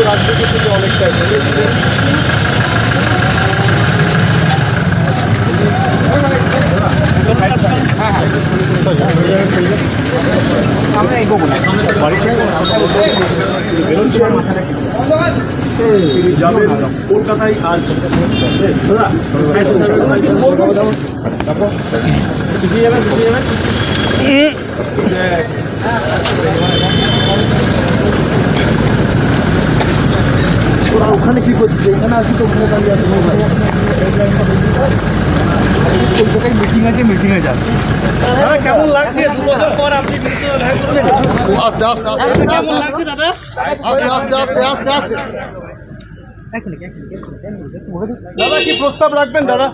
রাখবে কিন্তু অনেকটাই আমরা এগোবো না যাবেন কলকাতায় আজ ওখানে কি করছে এখানে আসি তো ওখানে দাঁড়িয়ে আছে কলকাতায় মিটিং আছে মিটিংয়ে যাচ্ছে দাদা কেমন লাগছে 2 বছর পর আপনি কেমন লাগছে দাদা দাদা কি প্রস্তাব রাখবেন দাদা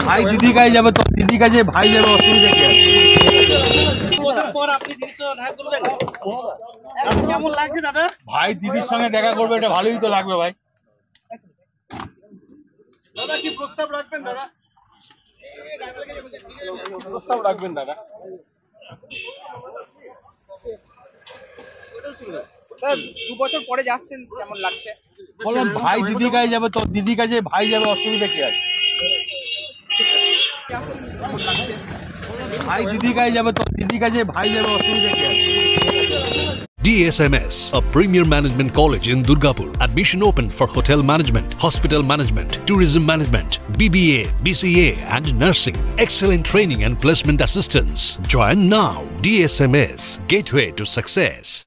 ভাই দিদি কাছে যাবে তো দিদি কাছে ভাই যাবে অসুবিধা কি আছে কেমন লাগছে দাদা ভাই দিদির সঙ্গে দেখা করবে এটা ভালোই তো লাগবে ভাই দাদা কি প্রস্তাব রাখবেন দাদা প্রস্তাব রাখবেন দাদা দু বছর পরে যাচ্ছেন কেমন লাগছে বললাম ভাই দিদি কাছে যাবে তো দিদি কাছে ভাই যাবে অসুবিধা কি আছে ভাই দিদি কাছে যাবে তো দিদি কাছে ভাই যাবে অসুবিধা কি আছে DSMS, a premier management college in Durgapur. Admission open for hotel management, hospital management, tourism management, BBA, BCA and nursing. Excellent training and placement assistance. Join now. DSMS, gateway to success.